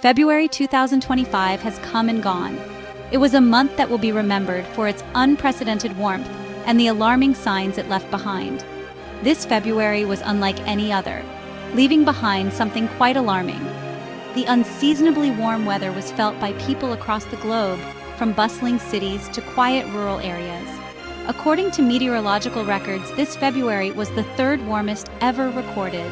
February 2025 has come and gone. It was a month that will be remembered for its unprecedented warmth and the alarming signs it left behind. This February was unlike any other, leaving behind something quite alarming. The unseasonably warm weather was felt by people across the globe, from bustling cities to quiet rural areas. According to meteorological records, this February was the third warmest ever recorded.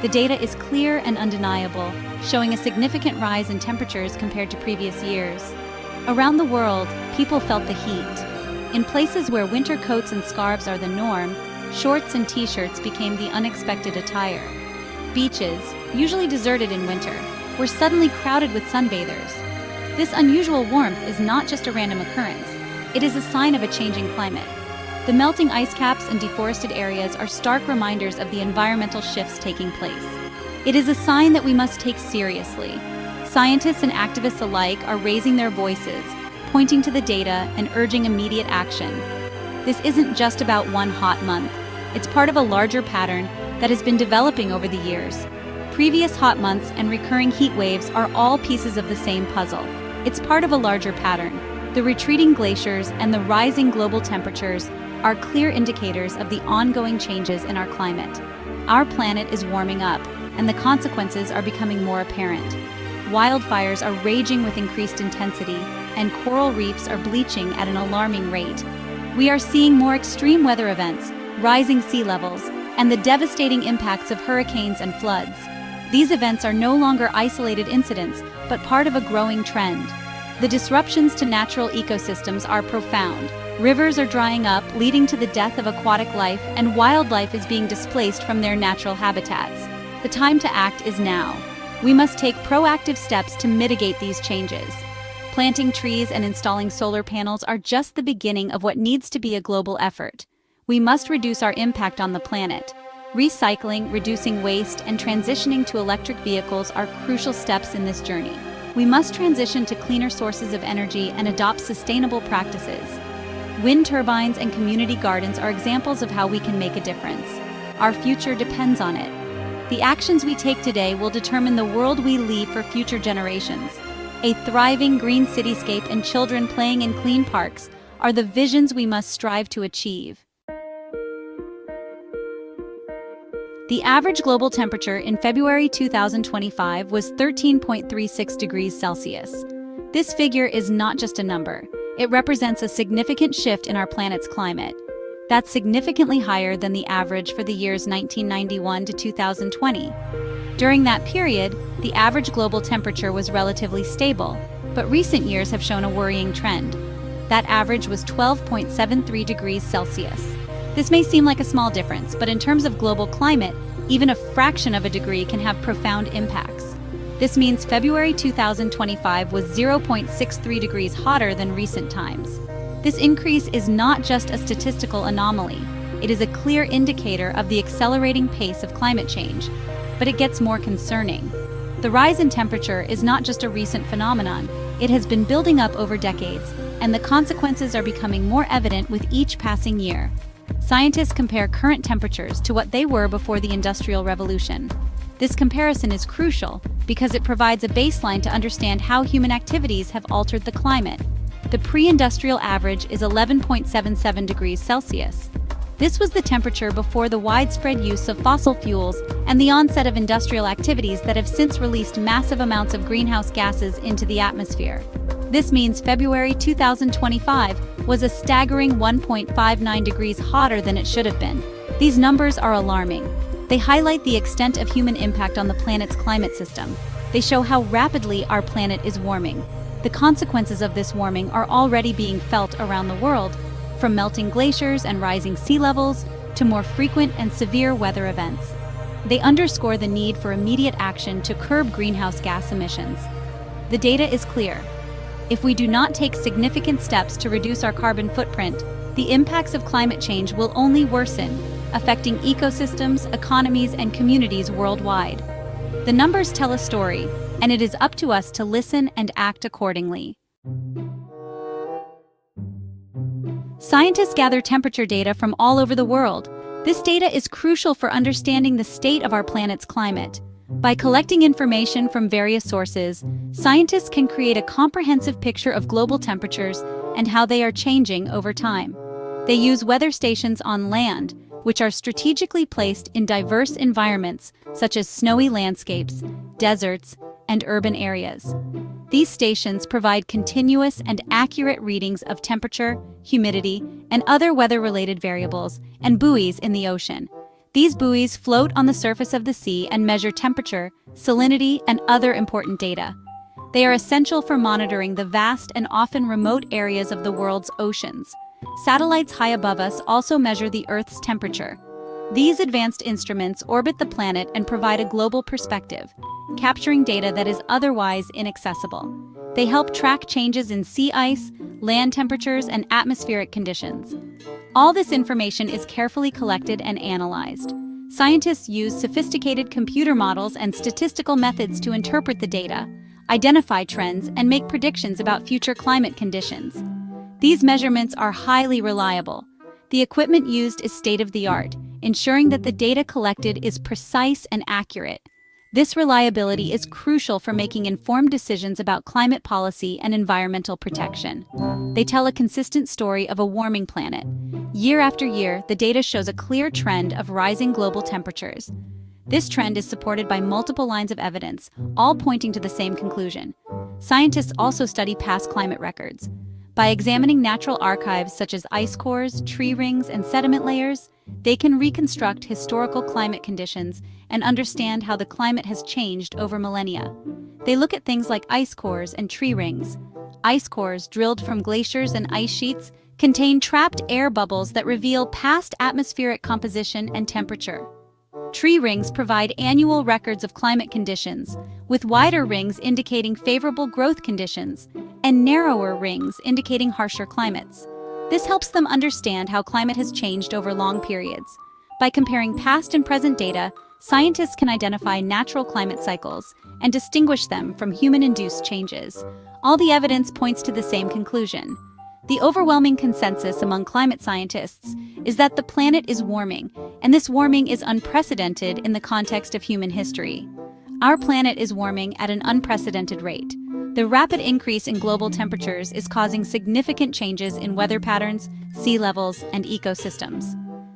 The data is clear and undeniable, showing a significant rise in temperatures compared to previous years. Around the world, people felt the heat. In places where winter coats and scarves are the norm, shorts and t-shirts became the unexpected attire. Beaches, usually deserted in winter, were suddenly crowded with sunbathers. This unusual warmth is not just a random occurrence. It is a sign of a changing climate. The melting ice caps and deforested areas are stark reminders of the environmental shifts taking place. It is a sign that we must take seriously. Scientists and activists alike are raising their voices, pointing to the data and urging immediate action. This isn't just about one hot month. It's part of a larger pattern that has been developing over the years. Previous hot months and recurring heat waves are all pieces of the same puzzle. It's part of a larger pattern. The retreating glaciers and the rising global temperatures are clear indicators of the ongoing changes in our climate. Our planet is warming up, and the consequences are becoming more apparent. Wildfires are raging with increased intensity, and coral reefs are bleaching at an alarming rate. We are seeing more extreme weather events, rising sea levels, and the devastating impacts of hurricanes and floods. These events are no longer isolated incidents, but part of a growing trend. The disruptions to natural ecosystems are profound. Rivers are drying up, leading to the death of aquatic life, and wildlife is being displaced from their natural habitats. The time to act is now. We must take proactive steps to mitigate these changes. Planting trees and installing solar panels are just the beginning of what needs to be a global effort. We must reduce our impact on the planet. Recycling, reducing waste, and transitioning to electric vehicles are crucial steps in this journey. We must transition to cleaner sources of energy and adopt sustainable practices. Wind turbines and community gardens are examples of how we can make a difference. Our future depends on it. The actions we take today will determine the world we leave for future generations. A thriving green cityscape and children playing in clean parks are the visions we must strive to achieve. The average global temperature in February 2025 was 13.36 degrees Celsius. This figure is not just a number. It represents a significant shift in our planet's climate. That's significantly higher than the average for the years 1991 to 2020. During that period, the average global temperature was relatively stable, but recent years have shown a worrying trend. That average was 12.73 degrees Celsius. This may seem like a small difference, but in terms of global climate, even a fraction of a degree can have profound impacts. This means February 2025 was 0.63 degrees hotter than recent times. This increase is not just a statistical anomaly. It is a clear indicator of the accelerating pace of climate change. But it gets more concerning. The rise in temperature is not just a recent phenomenon. It has been building up over decades, and the consequences are becoming more evident with each passing year. Scientists compare current temperatures to what they were before the Industrial Revolution. This comparison is crucial because it provides a baseline to understand how human activities have altered the climate. The pre-industrial average is 11.77 degrees Celsius. This was the temperature before the widespread use of fossil fuels and the onset of industrial activities that have since released massive amounts of greenhouse gases into the atmosphere. This means February 2025 was a staggering 1.59 degrees hotter than it should have been. These numbers are alarming. They highlight the extent of human impact on the planet's climate system. They show how rapidly our planet is warming. The consequences of this warming are already being felt around the world, from melting glaciers and rising sea levels to more frequent and severe weather events. They underscore the need for immediate action to curb greenhouse gas emissions. The data is clear. If we do not take significant steps to reduce our carbon footprint, the impacts of climate change will only worsen, affecting ecosystems, economies, and communities worldwide. The numbers tell a story, and it is up to us to listen and act accordingly. Scientists gather temperature data from all over the world. This data is crucial for understanding the state of our planet's climate. By collecting information from various sources, scientists can create a comprehensive picture of global temperatures and how they are changing over time. They use weather stations on land, which are strategically placed in diverse environments such as snowy landscapes, deserts, and urban areas. These stations provide continuous and accurate readings of temperature, humidity, and other weather-related variables, and buoys in the ocean. These buoys float on the surface of the sea and measure temperature, salinity, and other important data. They are essential for monitoring the vast and often remote areas of the world's oceans. Satellites high above us also measure the Earth's temperature. These advanced instruments orbit the planet and provide a global perspective, capturing data that is otherwise inaccessible. They help track changes in sea ice, land temperatures, and atmospheric conditions. All this information is carefully collected and analyzed. Scientists use sophisticated computer models and statistical methods to interpret the data, identify trends, and make predictions about future climate conditions. These measurements are highly reliable. The equipment used is state-of-the-art, ensuring that the data collected is precise and accurate. This reliability is crucial for making informed decisions about climate policy and environmental protection. They tell a consistent story of a warming planet. Year after year, the data shows a clear trend of rising global temperatures. This trend is supported by multiple lines of evidence, all pointing to the same conclusion. Scientists also study past climate records. By examining natural archives such as ice cores, tree rings, and sediment layers, they can reconstruct historical climate conditions and understand how the climate has changed over millennia. They look at things like ice cores and tree rings. Ice cores, drilled from glaciers and ice sheets, contain trapped air bubbles that reveal past atmospheric composition and temperature. Tree rings provide annual records of climate conditions, with wider rings indicating favorable growth conditions and narrower rings indicating harsher climates. This helps them understand how climate has changed over long periods. By comparing past and present data, scientists can identify natural climate cycles and distinguish them from human-induced changes. All the evidence points to the same conclusion. The overwhelming consensus among climate scientists is that the planet is warming, and this warming is unprecedented in the context of human history. Our planet is warming at an unprecedented rate. The rapid increase in global temperatures is causing significant changes in weather patterns, sea levels, and ecosystems.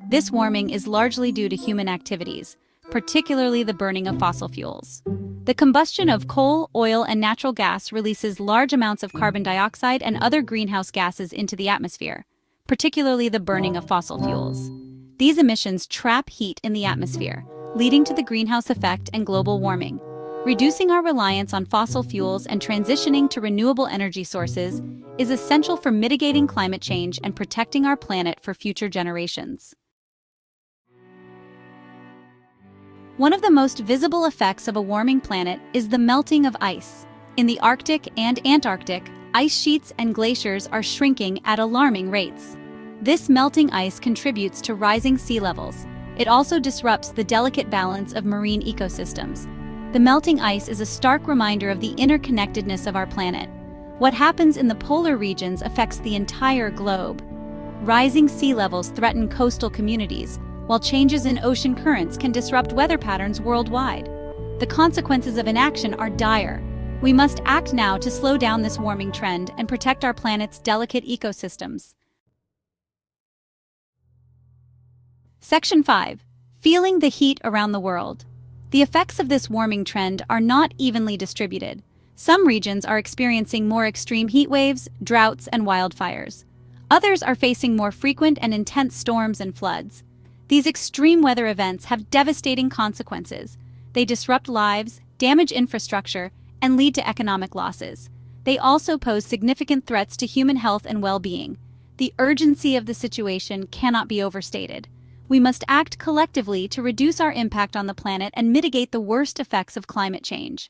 This warming is largely due to human activities, particularly the burning of fossil fuels. The combustion of coal, oil, and natural gas releases large amounts of carbon dioxide and other greenhouse gases into the atmosphere, particularly the burning of fossil fuels. These emissions trap heat in the atmosphere, leading to the greenhouse effect and global warming. Reducing our reliance on fossil fuels and transitioning to renewable energy sources is essential for mitigating climate change and protecting our planet for future generations. One of the most visible effects of a warming planet is the melting of ice. In the Arctic and Antarctic, ice sheets and glaciers are shrinking at alarming rates. This melting ice contributes to rising sea levels. It also disrupts the delicate balance of marine ecosystems. The melting ice is a stark reminder of the interconnectedness of our planet. What happens in the polar regions affects the entire globe. Rising sea levels threaten coastal communities, while changes in ocean currents can disrupt weather patterns worldwide. The consequences of inaction are dire. We must act now to slow down this warming trend and protect our planet's delicate ecosystems. Section 5. Feeling the heat around the world. The effects of this warming trend are not evenly distributed. Some regions are experiencing more extreme heat waves, droughts, and wildfires. Others are facing more frequent and intense storms and floods. These extreme weather events have devastating consequences. They disrupt lives, damage infrastructure, and lead to economic losses. They also pose significant threats to human health and well-being. The urgency of the situation cannot be overstated. We must act collectively to reduce our impact on the planet and mitigate the worst effects of climate change.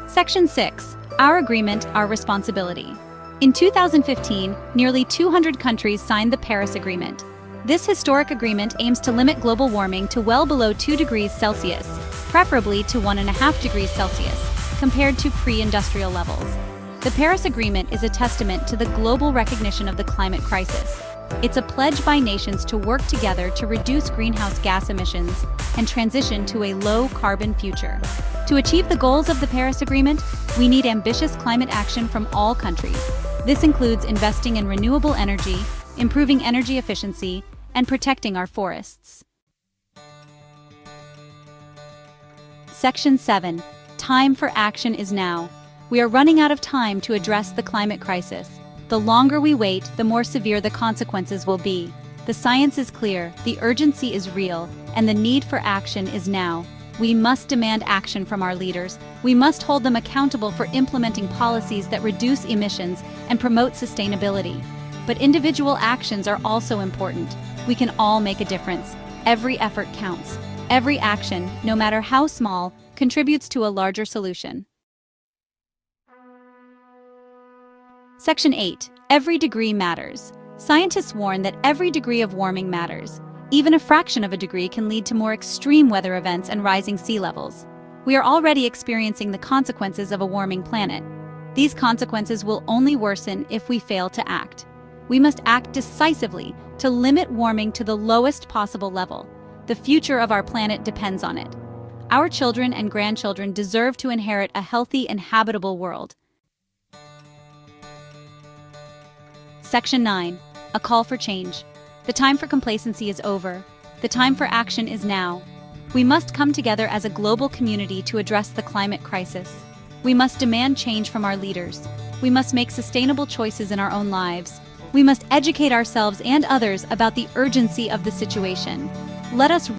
Section 6. Our Agreement, Our Responsibility. In 2015, nearly 200 countries signed the Paris Agreement. This historic agreement aims to limit global warming to well below 2 degrees Celsius, preferably to 1.5 degrees Celsius, compared to pre-industrial levels. The Paris Agreement is a testament to the global recognition of the climate crisis. It's a pledge by nations to work together to reduce greenhouse gas emissions and transition to a low-carbon future. To achieve the goals of the Paris Agreement, we need ambitious climate action from all countries. This includes investing in renewable energy, improving energy efficiency, and protecting our forests. Section 7. Time for action is now. We are running out of time to address the climate crisis. The longer we wait, the more severe the consequences will be. The science is clear, the urgency is real, and the need for action is now. We must demand action from our leaders. We must hold them accountable for implementing policies that reduce emissions and promote sustainability. But individual actions are also important. We can all make a difference. Every effort counts. Every action, no matter how small, contributes to a larger solution. Section 8. Every degree matters. Scientists warn that every degree of warming matters. Even a fraction of a degree can lead to more extreme weather events and rising sea levels. We are already experiencing the consequences of a warming planet. These consequences will only worsen if we fail to act. We must act decisively to limit warming to the lowest possible level. The future of our planet depends on it. Our children and grandchildren deserve to inherit a healthy and habitable world. Section 9. A call for change. The time for complacency is over. The time for action is now. We must come together as a global community to address the climate crisis. We must demand change from our leaders. We must make sustainable choices in our own lives. We must educate ourselves and others about the urgency of the situation. Let us